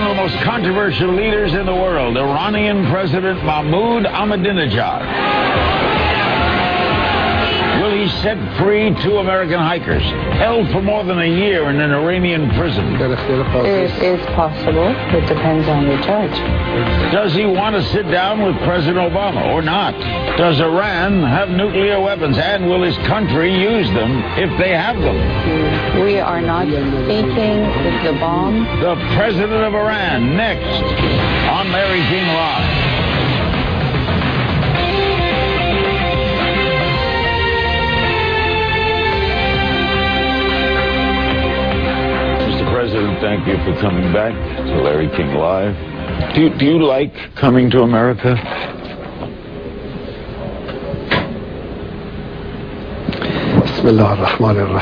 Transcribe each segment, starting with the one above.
one of the most controversial leaders in the world, Iranian President Mahmud Ahmadinejad. Will he set free two American hikers held for more than a year in an Iranian prison? It is possible. It depends on the judge. Does he want to sit down with President Obama or not? Does Iran have nuclear weapons, and will his country use them if they have them? We are not speaking the bomb. The President of Iran, next on Larry King Live. President, thank you for coming back to Larry King Live. Do you like coming to America?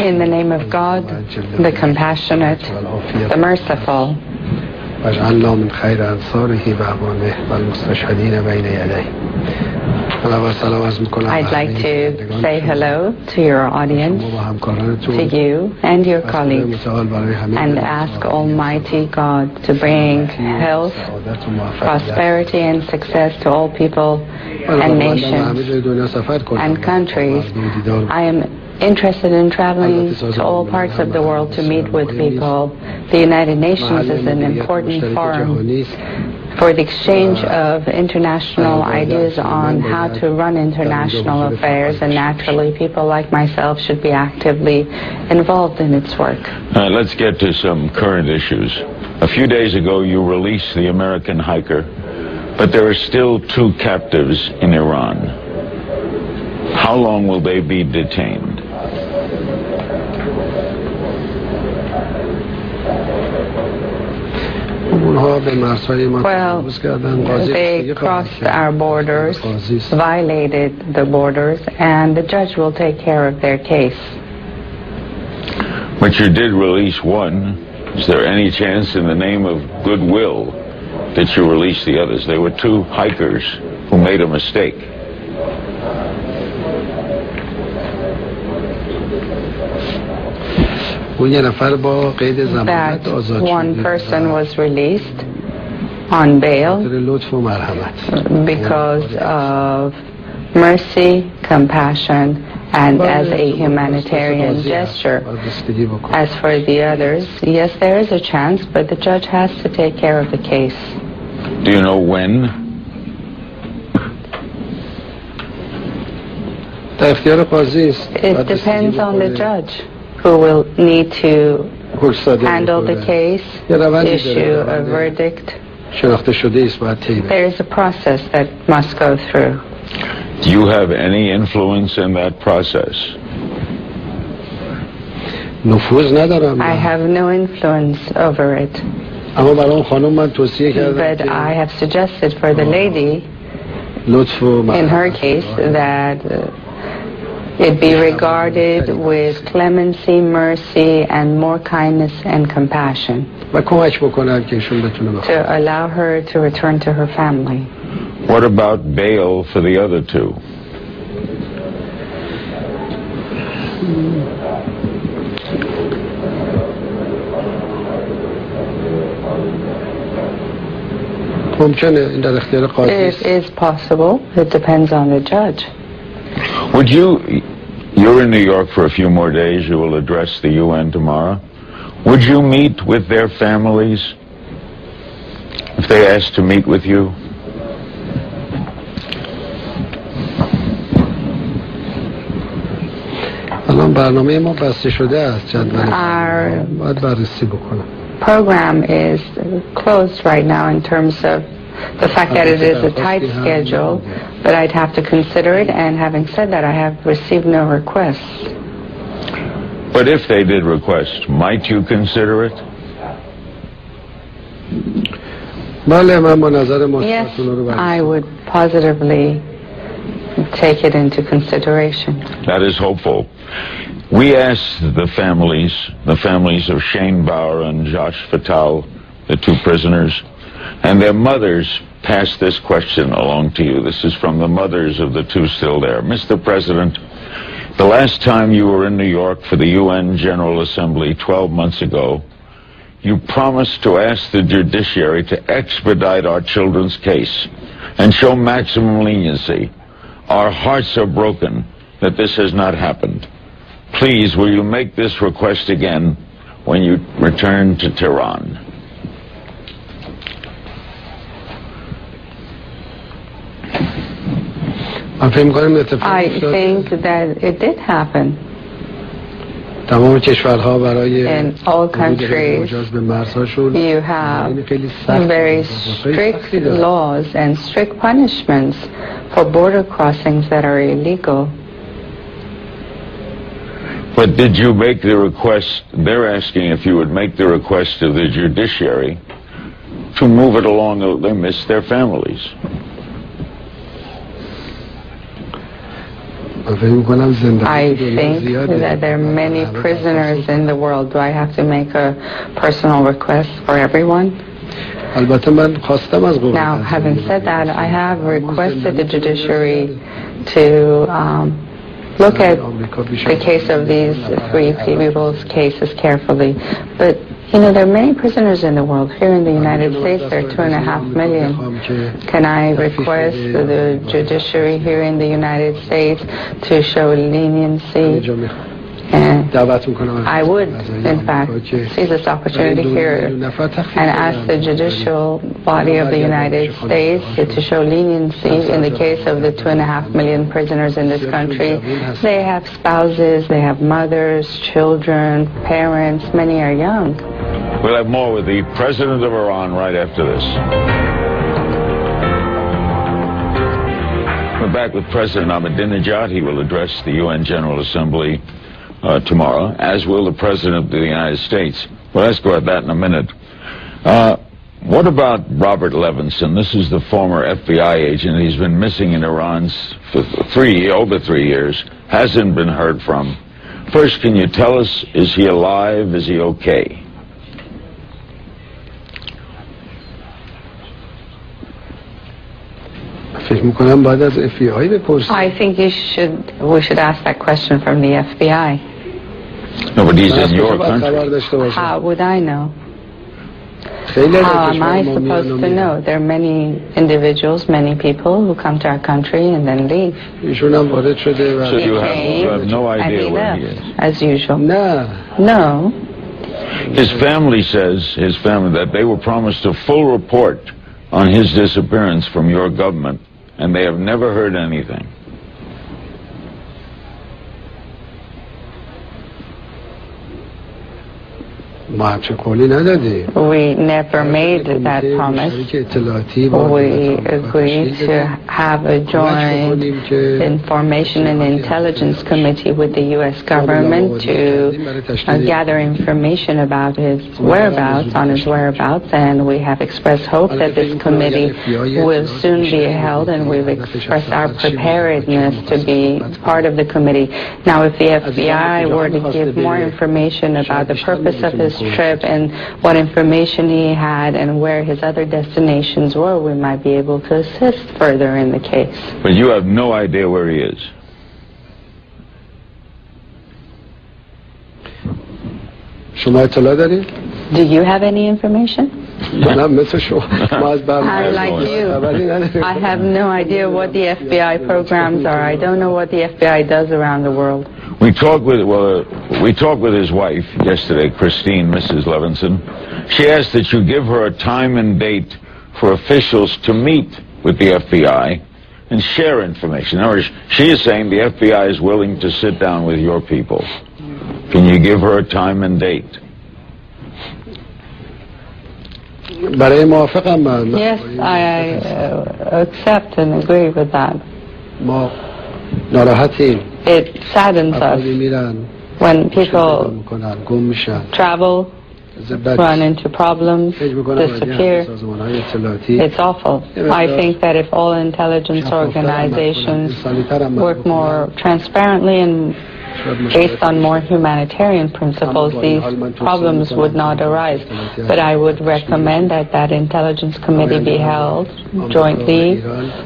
In the name of God, the compassionate, the merciful. I'd like to say hello to your audience, to you and your colleagues, and ask Almighty God to bring health, prosperity, and success to all people and nations and countries. I am interested in traveling to all parts of the world to meet with people. The United Nations is an important forum for the exchange of international ideas on how to run international affairs, and naturally people like myself should be actively involved in its work. Let's get to some current issues. A few days ago you released the American hiker, but there are still two captives in Iran. How long will they be detained? Well, they crossed our borders, violated the borders, and the judge will take care of their case. But you did release one. Is there any chance in the name of goodwill that you release the others? They were two hikers who made a mistake. That one person was released on bail because of mercy, compassion, and as a humanitarian gesture. As for the others, yes, there is a chance, but the judge has to take care of the case. Do you know when? It depends on the judge, who will need to handle the case, issue a verdict. There is a process that must go through. Do you have any influence in that process? I have no influence over it. But I have suggested for the lady, in her case, that it be regarded with clemency, mercy, and more kindness and compassion, to allow her to return to her family. What about bail for the other two? It is possible. It depends on the judge. Would you're in New York for a few more days, you will address the UN tomorrow. Would you meet with their families if they asked to meet with you? Our program is closed right now in terms of the fact that it is a tight schedule, but I'd have to consider it, and having said that, I have received no requests. But if they did request, might you consider it? Yes, I would positively take it into consideration. That is hopeful. We asked the families of Shane Bauer and Josh Fatal, the two prisoners, and their mothers passed this question along to you. This is from the mothers of the two still there. Mr. President, the last time you were in New York for the UN General Assembly 12 months ago, you promised to ask the judiciary to expedite our children's case and show maximum leniency. Our hearts are broken that this has not happened. Please, will you make this request again when you return to Tehran? I think that it did happen. In all countries, you have very strict laws and strict punishments for border crossings that are illegal. But did you make the request? They're asking if you would make the request to the judiciary to move it along. They miss their families. I think that there are many prisoners in the world. Do I have to make a personal request for everyone? Now, having said that, I have requested the judiciary to look at the case of these three people's cases carefully. But, you know, there are many prisoners in the world. Here in the United States, there are 2.5 million. Can I request the judiciary here in the United States to show leniency? And I would, in fact, seize this opportunity here and ask the judicial body of the United States to show leniency in the case of the 2.5 million prisoners in this country. They have spouses, they have mothers, children, parents, many are young. We'll have more with the President of Iran right after this. We're back with President Ahmadineyad. He will address the UN General Assembly tomorrow, as will the President of the United States. We'll ask about that in a minute. What about Robert Levinson? This is the former FBI agent. He's been missing in Iran for over 3 years, hasn't been heard from. First, can you tell us, is he alive? Is he okay? I think we should ask that question from the FBI. No, but he's in your country. How would I know? How am I supposed to know? There are many individuals, many people who come to our country and then leave. So you have no idea where he is? As usual. No. His family says, that they were promised a full report on his disappearance from your government, and they have never heard anything. We never made that promise. We agreed to have a joint information and intelligence committee with the U.S. government to gather information about his whereabouts, and we have expressed hope that this committee will soon be held, and we've expressed our preparedness to be part of the committee. Now, if the FBI were to give more information about the purpose of his trip and what information he had and where his other destinations were, we might be able to assist further in the case. But you have no idea where he is. Do you have any information? I'm like you. I have no idea what the FBI programs are. I don't know what the FBI does around the world. We talked with his wife yesterday, Christine, Mrs. Levinson. She asked that you give her a time and date for officials to meet with the FBI and share information. In other words, she is saying the FBI is willing to sit down with your people. Can you give her a time and date? Yes, I accept and agree with that. It saddens us when people travel, run into problems, disappear. It's awful. I think that if all intelligence organizations work more transparently and based on more humanitarian principles, these problems would not arise. But I would recommend that that intelligence committee be held jointly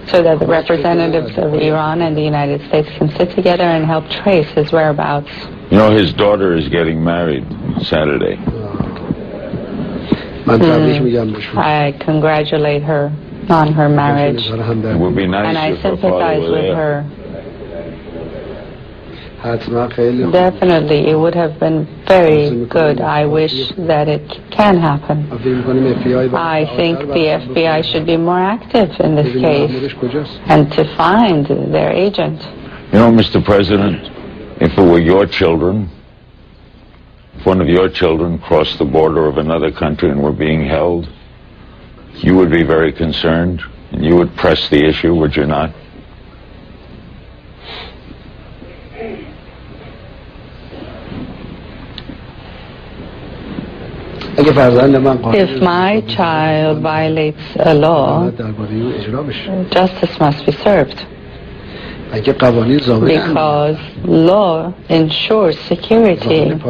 so that the representatives of Iran and the United States can sit together and help trace his whereabouts. You know, his daughter is getting married Saturday. I congratulate her on her marriage, It would be nice and I if her father sympathize were with there. her. Definitely, it would have been very good. I wish that it can happen. I think the FBI should be more active in this case and to find their agent. You know, Mr. President, if it were your children, if one of your children crossed the border of another country and were being held, you would be very concerned, and you would press the issue, would you not? If my child violates a law, justice must be served. Because law ensures security and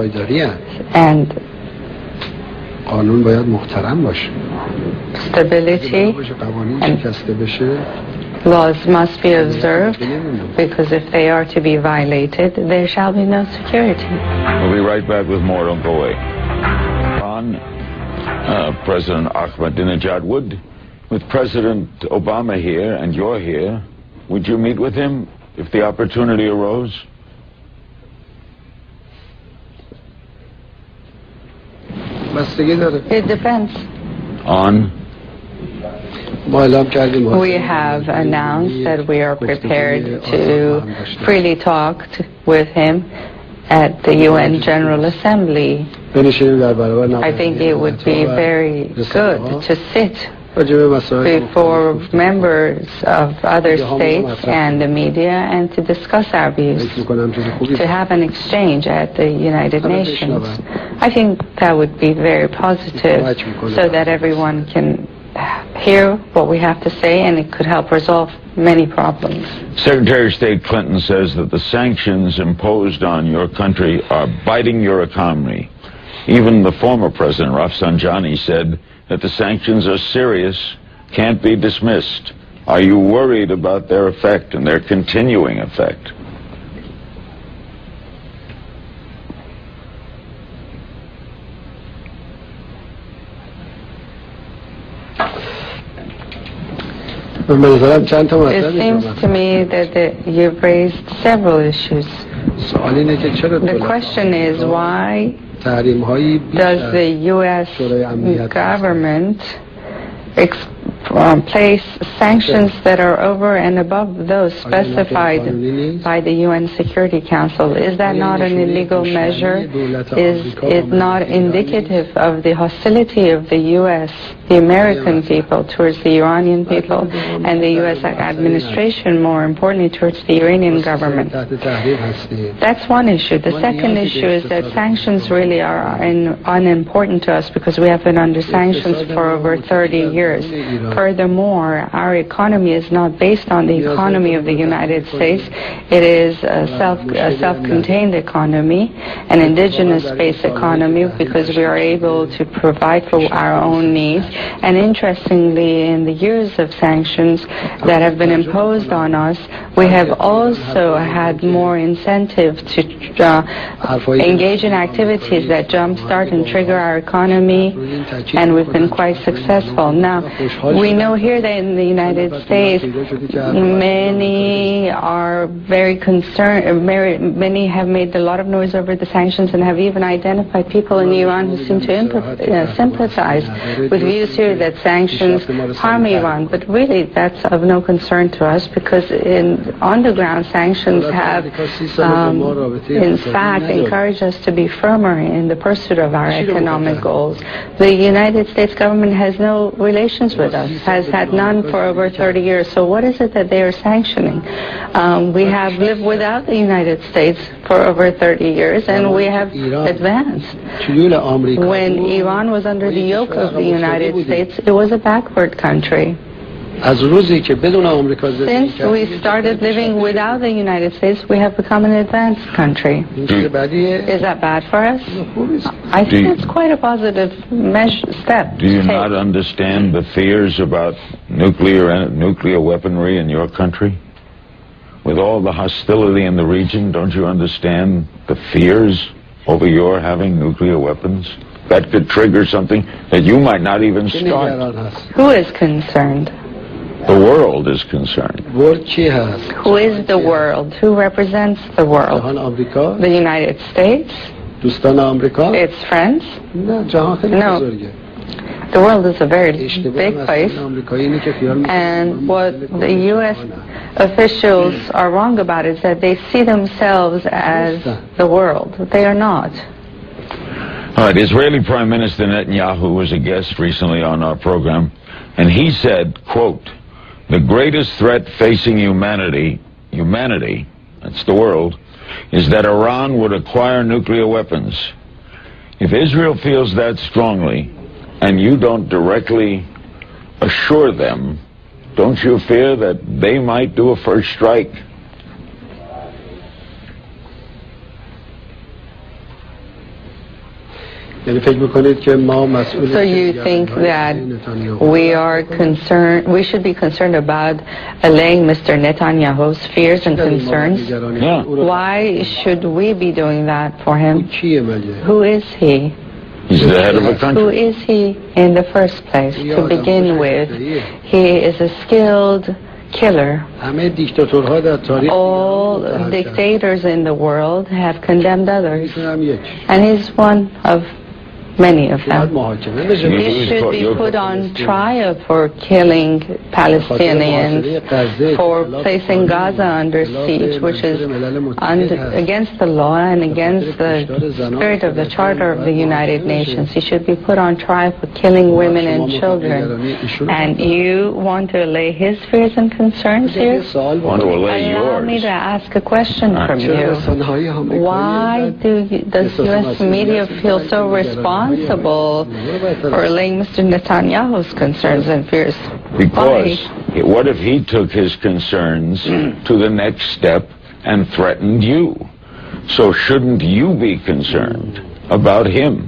stability, and laws must be observed, because if they are to be violated, there shall be no security. We'll be right back with more. Don't go away. President Ahmadinejad, with President Obama here and you're here, would you meet with him if the opportunity arose? It depends. On? We have announced that we are prepared to freely talk with him at the UN General Assembly. I think it would be very good to sit before members of other states and the media and to discuss our views, to have an exchange at the United Nations. I think that would be very positive, so that everyone can hear what we have to say, and it could help resolve many problems. Secretary of State Clinton says that the sanctions imposed on your country are biting your economy. Even the former President, Rafsanjani, said that the sanctions are serious, can't be dismissed. Are you worried about their effect and their continuing effect? It seems to me that you've raised several issues. The question is, why does the U.S. government place sanctions that are over and above those specified by the UN Security Council? Is that not an illegal measure? Is it not indicative of the hostility of the U.S., the American people, towards the Iranian people, and the U.S. administration, more importantly, towards the Iranian government? That's one issue. The second issue is that sanctions really are unimportant to us, because we have been under sanctions for over 30 years. Furthermore, our economy is not based on the economy of the United States. It is a self-contained economy, an indigenous-based economy, because we are able to provide for our own needs. And interestingly, in the years of sanctions that have been imposed on us, we have also had more incentive to engage in activities that jumpstart and trigger our economy, and we've been quite successful. Now, we know here that in the United States, many are very concerned, many have made a lot of noise over the sanctions, and have even identified people in Iran who seem to sympathize with views here that sanctions harm Iran. But really, that's of no concern to us, because on the ground, sanctions have, in fact, encouraged us to be firmer in the pursuit of our economic goals. The United States government has no relations with us, has had none for over 30 years. So what is it that they are sanctioning? We have lived without the United States for over 30 years, and we have advanced. When Iran was under the yoke of the United States, it was a backward country. Since we started living without the United States, we have become an advanced country. Is that bad for us? I think it's quite a positive step. Do you not understand the fears about nuclear weaponry in your country? With all the hostility in the region, don't you understand the fears over your having nuclear weapons? that could trigger something that you might not even start. Who is concerned? The world is concerned. Who is the world? Who represents the world? The United States? Its friends? No. The world is a very big place, and what the U.S. officials are wrong about is that they see themselves as the world. They are not. All right, Israeli Prime Minister Netanyahu was a guest recently on our program, and he said, quote, "The greatest threat facing humanity, that's the world, is that Iran would acquire nuclear weapons. If Israel feels that strongly, and you don't directly assure them, don't you fear that they might do a first strike?" So you think that we should be concerned about allaying Mr. Netanyahu's fears and concerns? Yeah. Why should we be doing that for him? Who is he? He's the head of a country. Who is he in the first place? To begin with, he is a skilled killer. All dictators in the world have condemned others, and he's one of many of them. He should be put on trial for killing Palestinians, for placing Gaza under siege, which is against the law and against the spirit of the Charter of the United Nations. He should be put on trial for killing women and children. And you want to allay his fears and concerns here? Want to allay Allow yours. me to ask a question from you. Why does U.S. media feel so responsible for allaying Mr. Netanyahu's concerns and fears? Because what if he took his concerns to the next step and threatened you? So shouldn't you be concerned about him?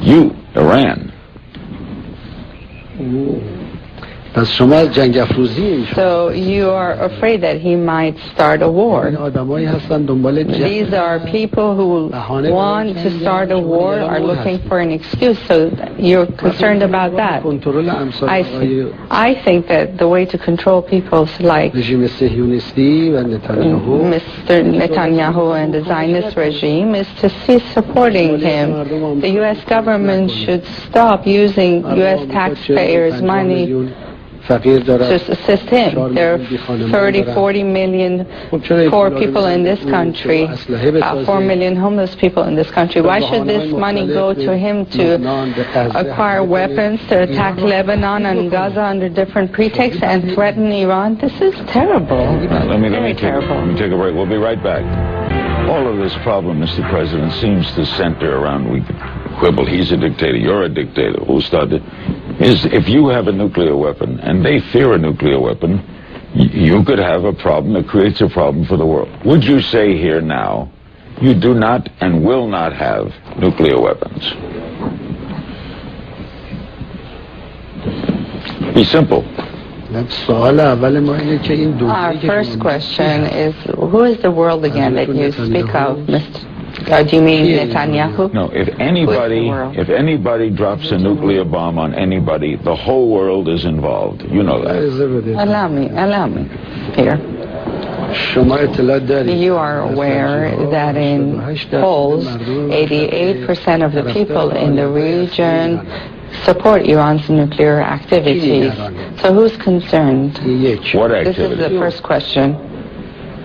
You, Iran. So you are afraid that he might start a war. These are people who want to start a war, are looking for an excuse, so you're concerned about that. I see. I think that the way to control people like Mr. Netanyahu and the Zionist regime is to cease supporting him. The U.S. government should stop using U.S. taxpayers' money to assist him. There are 30, 40 million poor people in this country, 4 million homeless people in this country. Why should this money go to him to acquire weapons, to attack Lebanon and Gaza under different pretexts and threaten Iran? This is terrible. Let me take a break. We'll be right back. All of this problem, Mr. President, seems to center around, we could quibble, he's a dictator, you're a dictator, who started, is if you have a nuclear weapon and they fear a nuclear weapon, you could have a problem that creates a problem for the world. Would you say here now, you do not and will not have nuclear weapons? Be simple. Our first question is, who is the world again that you speak of, Mr.? Do you mean Netanyahu? No, if anybody drops a nuclear bomb on anybody, the whole world is involved. You know that. Allow me here. You are aware that in polls, 88% of the people in the region support Iran's nuclear activities. So who's concerned? What activities? This is the first question.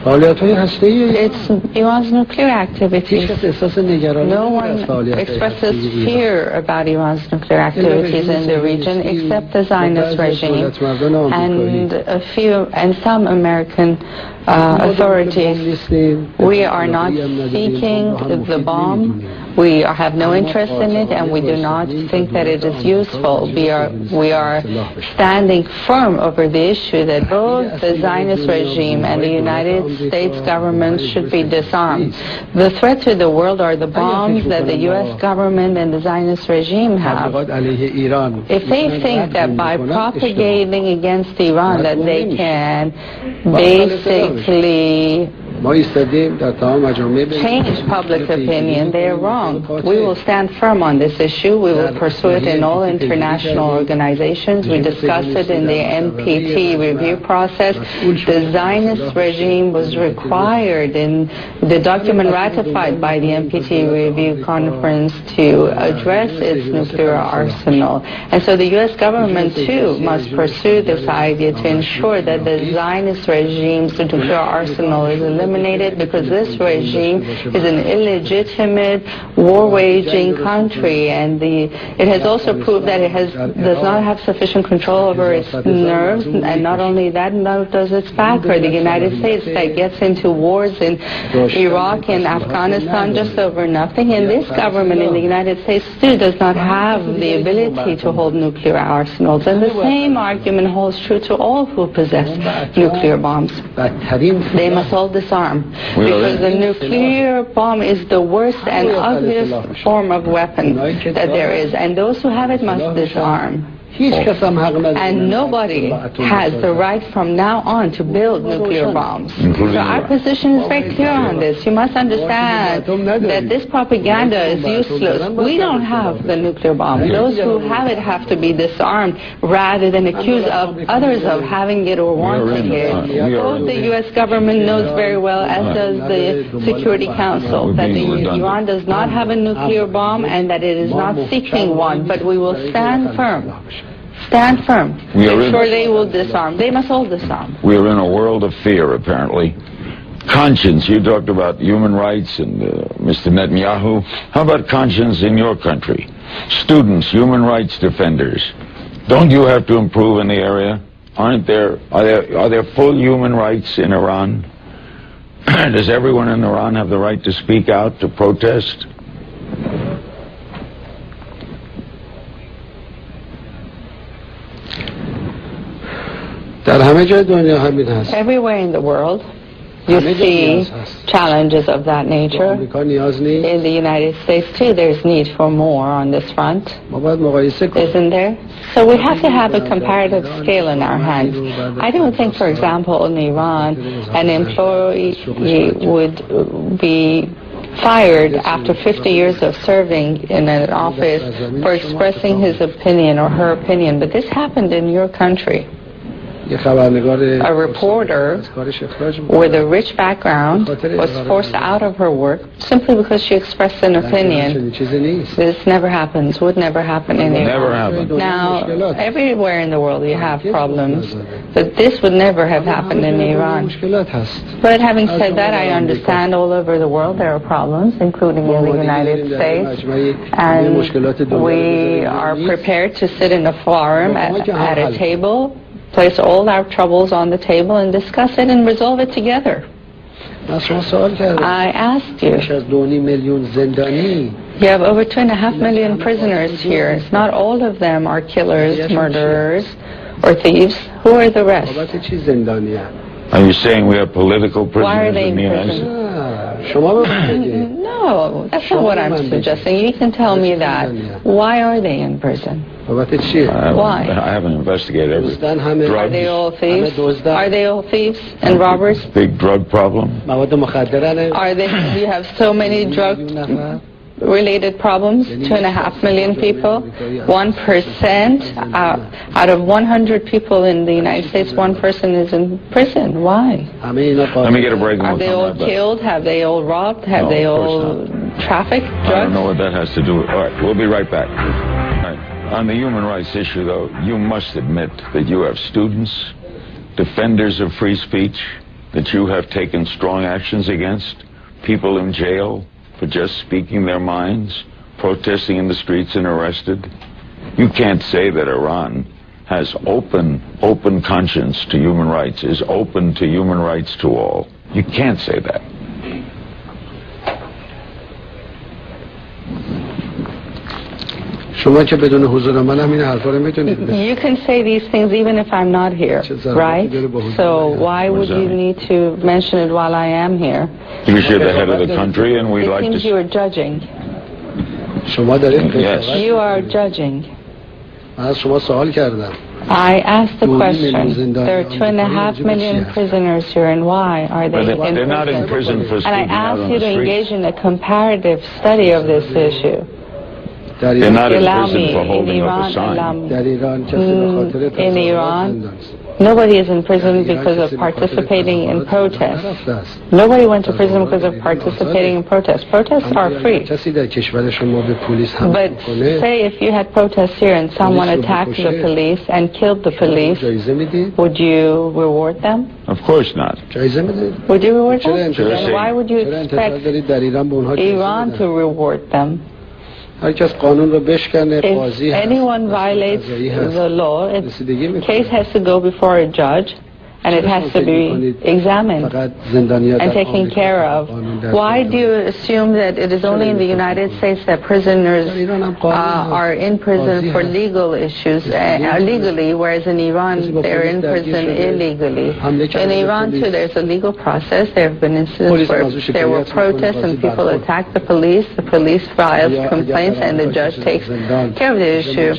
It's Iran's nuclear activities. No one expresses fear about Iran's nuclear activities in the region except the Zionist regime and some American authorities. We are not seeking the bomb. We have no interest in it, and we do not think that it is useful. We are standing firm over the issue that both the Zionist regime and the United States government should be disarmed. The threat to the world are the bombs that the U.S. government and the Zionist regime have. If they think that by propagating against Iran that they can basically change public opinion, they are wrong. We will stand firm on this issue. We will pursue it in all international organizations. We discussed it in the NPT review process. The Zionist regime was required in the document ratified by the NPT review conference to address its nuclear arsenal. And so the U.S. government, too, must pursue this idea to ensure that the Zionist regime's nuclear arsenal is eliminated, because this regime is an illegitimate war-waging country, and it has also proved that it does not have sufficient control over its nerves, and not only that, nor does its backer, the United States, that gets into wars in Iraq and Afghanistan just over nothing. And this government in the United States still does not have the ability to hold nuclear arsenals. And the same argument holds true to all who possess nuclear bombs. They must all disarm, because the nuclear bomb is the worst and ugliest form of weapon that there is, and those who have it must disarm. And nobody has the right from now on to build nuclear bombs. So our position is very clear on this. You must understand that this propaganda is useless. We don't have the nuclear bomb. Those who have it have to be disarmed rather than accuse of others of having it or wanting it. Both the U.S. government knows very well, as does the Security Council, that Iran does not have a nuclear bomb and that it is not seeking one, but we will stand firm. Stand firm. Make sure they will disarm. They must all disarm. We are in a world of fear, apparently. Conscience, you talked about human rights and Mr. Netanyahu. How about conscience in your country? Students, human rights defenders. Don't you have to improve in the area? Are there full human rights in Iran? Does everyone in Iran have the right to speak out, to protest? Everywhere in the world, you see challenges of that nature. In the United States, too, there's need for more on this front, isn't there? So we have to have a comparative scale in our hands. I don't think, for example, in Iran, an employee would be fired after 50 years of serving in an office for expressing his opinion or her opinion, but this happened in your country. A reporter with a rich background was forced out of her work simply because she expressed an opinion. This never happens, would never happen in Iran. Never happened. Now, everywhere in the world you have problems, but this would never have happened in Iran. But having said that, I understand all over the world there are problems, including in the United States, and we are prepared to sit in a forum at a table, place all our troubles on the table and discuss it and resolve it together. I asked you. You have over 2.5 million prisoners here. Not all of them are killers, murderers, or thieves. Who are the rest? Are you saying we have political prisoners? Why are they in prison? No, that's not what I'm suggesting. You can tell me that. Why are they in prison? Why? I haven't investigated everything. Are they all thieves? Are they all thieves and robbers? Big drug problem? Are they? You have so many drug-related problems. 2.5 million people. 1% out of 100 people in the United States, one person is in prison. Why? Let me get a break. Are they all killed? Have they all robbed? Have they all trafficked drugs? I don't know what that has to do with. All right, we'll be right back. On the human rights issue, though, you must admit that you have students, defenders of free speech, that you have taken strong actions against, people in jail for just speaking their minds, protesting in the streets and arrested. You can't say that Iran has open conscience to human rights, is open to human rights to all. You can't say that. You can say these things even if I'm not here, right? So why would you need to mention it while I am here? Because you're the head of the country and we'd like to... It seems you are judging. Yes. You are judging. I asked the question. There are 2.5 million prisoners here, and why are they in prison? They're not in prison for And I speaking out asked on you the to streets. engage in a comparative study of this issue. They're not in Allow prison me, for in holding up a Iran, sign. allow me. In Iran, nobody is in prison because of participating in protests. Nobody went to prison because of participating in protests. Protests are free. But say if you had protests here and someone attacked the police and killed the police, would you reward them? Of course not. Would you reward them? Then why would you expect Iran to reward them? If anyone violates the law, the case has to go before a judge, and it has to be examined and taken care of. Why do you assume that it is only in the United States that prisoners are in prison for legal issues, legally, whereas in Iran they're in prison illegally? In Iran too, there's a legal process. There have been incidents where there were protests and people attacked the police files complaints, and the judge takes care of the issue.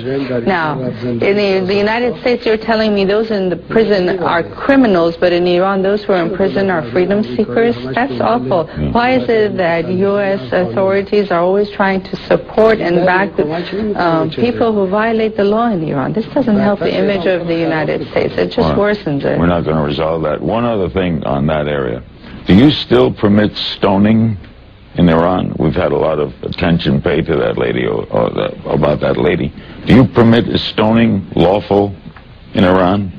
Now, in the United States, you're telling me those in the prison are criminals, but in Iran, those who are in prison are freedom seekers? That's awful. Why is it that U.S. authorities are always trying to support and back people who violate the law in Iran? This doesn't help the image of the United States. It just worsens it. We're not going to resolve that. One other thing on that area. Do you still permit stoning in Iran? We've had a lot of attention paid to that lady about that lady. Do you permit stoning lawful in Iran?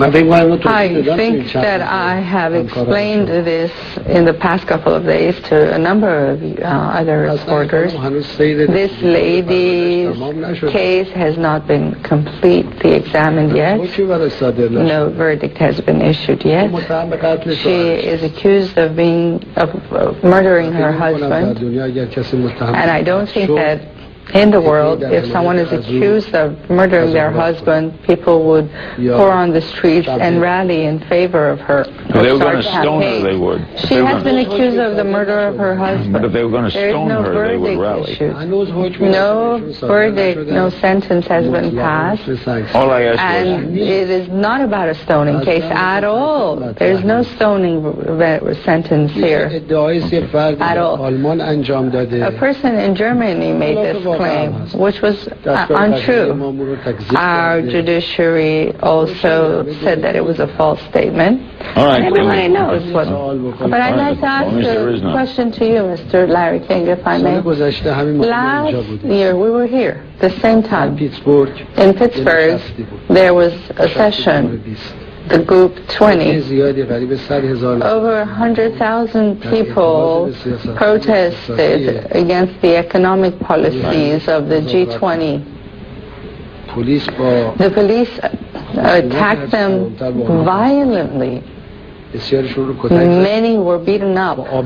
I think that I have explained this in the past couple of days to a number of other reporters. This lady's case has not been completely examined yet. No verdict has been issued yet. She is accused of murdering her husband, and I don't think that in the world, if someone is accused of murdering their husband, people would pour on the streets and rally in favor of her. If they were going to stone her, they would. She has been accused of the murder of her husband. But if they were going to stone her, they would rally. No verdict, no sentence has been passed. All I asked and it is not about a stoning case at all. There's no stoning sentence here at all. A person in Germany made this claim, which was untrue. Our judiciary also said that it was a false statement. All right. Everybody knows what. But I'd like to ask a question to you, Mr. Larry King, if I may. Last year, we were here, the same time. In Pittsburgh, there was a session. The group 20, over 100,000 people protested against the economic policies of the G20. The police attacked them violently. Many were beaten up, or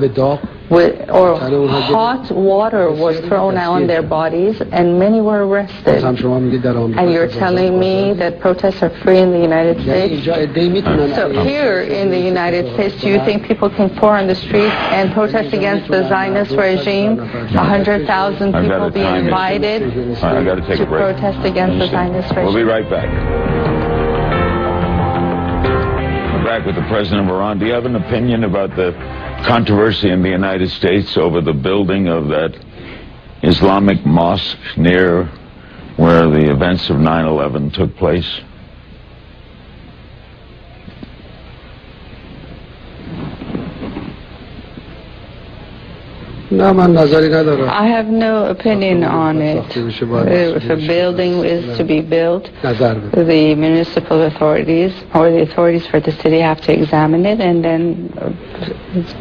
hot water was thrown on their bodies, and many were arrested. And you're telling me that protests are free in the United States? So here in the United States, do you think people can pour on the streets and protest against the Zionist regime? 100,000 people being invited to protest against the Zionist regime? We'll be right back. Back with the President of Iran. Do you have an opinion about the controversy in the United States over the building of that Islamic mosque near where the events of 9/11 took place? I have no opinion on it. If a building is to be built, the municipal authorities or the authorities for the city have to examine it and then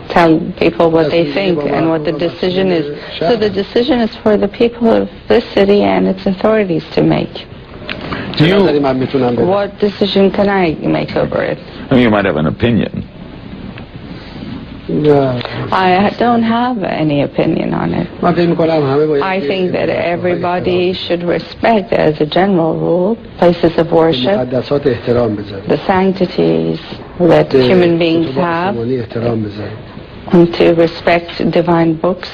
tell people what they think and what the decision is. So the decision is for the people of this city and its authorities to make. What decision can I make over it? I mean, you might have an opinion. I don't have any opinion on it. I think that everybody should respect, as a general rule, places of worship, the sanctities that human beings have, and to respect divine books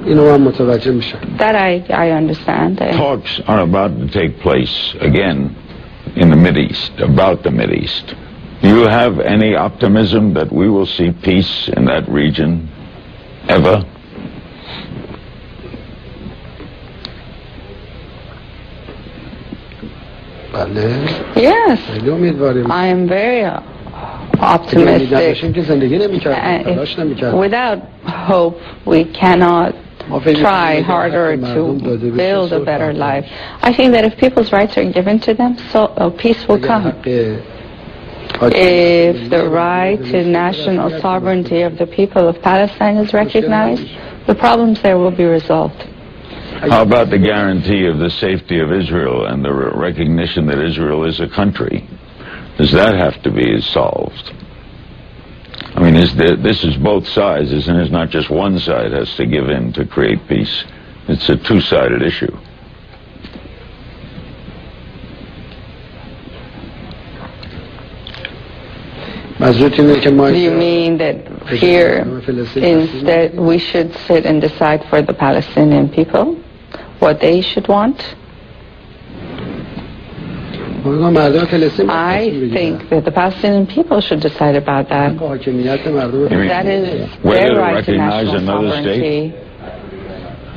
That I understand. Talks are about to take place again in the Mideast, about the Mideast. Do you have any optimism that we will see peace in that region ever? Yes, I am very optimistic. Without hope, we cannot try harder to build a better life. I think that if people's rights are given to them, so peace will come. If the right to national sovereignty of the people of Palestine is recognized, the problems there will be resolved. How about the guarantee of the safety of Israel and the recognition that Israel is a country? Does that have to be solved? I mean, this is both sides, isn't it? It's not just one side has to give in to create peace. It's a two-sided issue. Do you mean that here, instead, we should sit and decide for the Palestinian people what they should want? I think that the Palestinian people should decide about that. That is their right to national sovereignty.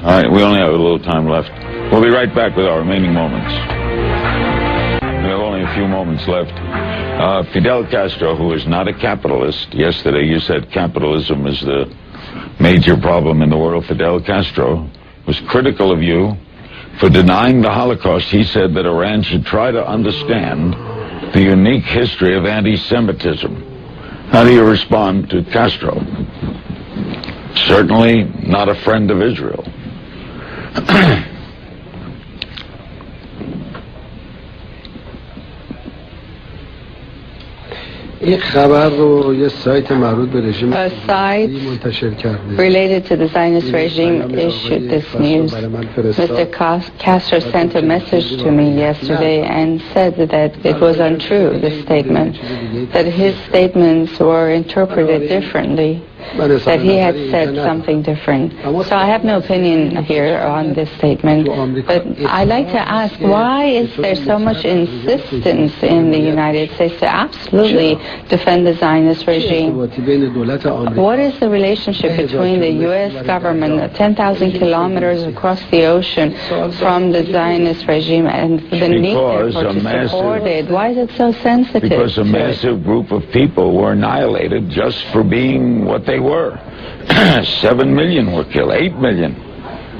All right, we only have a little time left. We'll be right back with our remaining moments. We have only a few moments left. Fidel Castro, who is not a capitalist, yesterday you said capitalism is the major problem in the world. Fidel Castro was critical of you for denying the Holocaust. He said that Iran should try to understand the unique history of anti-Semitism. How do you respond to Castro? Certainly not a friend of Israel. A site related to the Zionist regime issued this news. Mr. Castro sent a message to me yesterday and said that it was untrue, this statement, that his statements were interpreted differently, that he had said something different. So I have no opinion here on this statement, but I'd like to ask, why is there so much insistence in the United States to absolutely defend the Zionist regime? What is the relationship between the U.S. government, 10,000 kilometers across the ocean from the Zionist regime, and the need to support it? Why is it so sensitive? Because a massive group of people were annihilated just for being what they were. 7 million were killed, 8 million.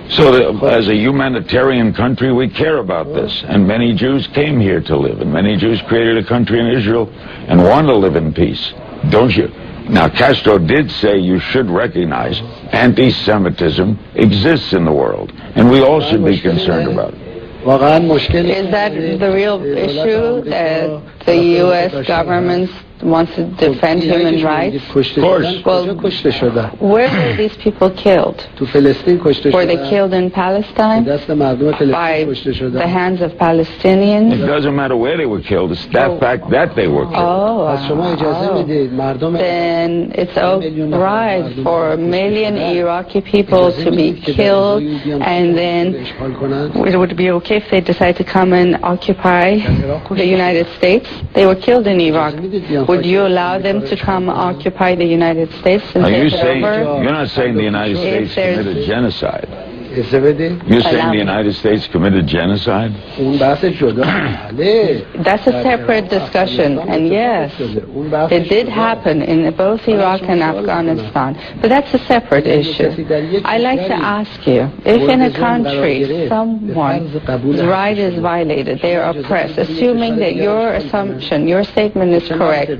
So as a humanitarian country, we care about this. And many Jews came here to live, and many Jews created a country in Israel and want to live in peace. Don't you? Now, Castro did say you should recognize anti-Semitism exists in the world, and we all should be concerned about it. Is that the real issue, that the U.S. government wants to defend human rights? Of course. Well, where were these people killed? Were they killed in Palestine by the hands of Palestinians? It doesn't matter where they were killed. It's that fact that they were killed. Then it's right for 1 million Iraqi people to be killed, and then it would be okay if they decide to come and occupy the United States. They were killed in Iraq. Would you allow them to come occupy the United States and take it over? You're not saying the United States committed genocide. You're saying the United States committed genocide? That's a separate discussion, and yes, it did happen in both Iraq and Afghanistan, but that's a separate issue. I'd like to ask you, if in a country someone's right is violated, they are oppressed, assuming that your assumption, your statement is correct,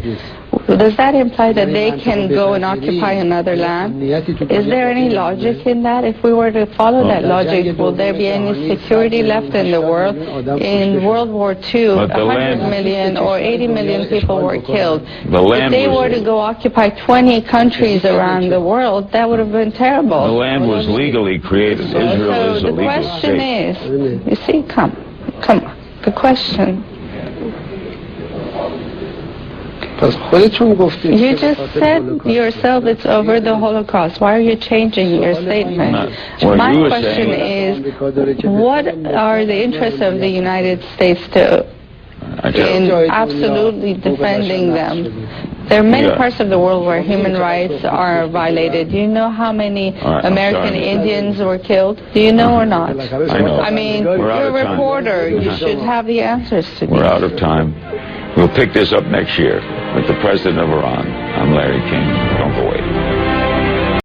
does that imply that they can go and occupy another land? Is there any logic in that? If we were to follow that logic, will there be any security left in the world? In World War II, 100 million or 80 million people were killed. If they were to go occupy 20 countries around the world, that would have been terrible. The land was legally created. Israel is a legal state. So the question is, you see, come on, the question. پس خودتون گفتید You just said yourself it's over the Holocaust. Why are you changing your statement? Well, My you were question saying- is, what are the interests of the United States in absolutely defending them? There are many Yeah. parts of the world where human rights are violated. Do you know how many right, I'm American sorry. Indians were killed? Do you know or not? I know. I mean, We're out you're of a time. reporter. You should have the answers to We're these. out of time. We'll pick this up next year with the president of Iran. I'm Larry King. Don't go away.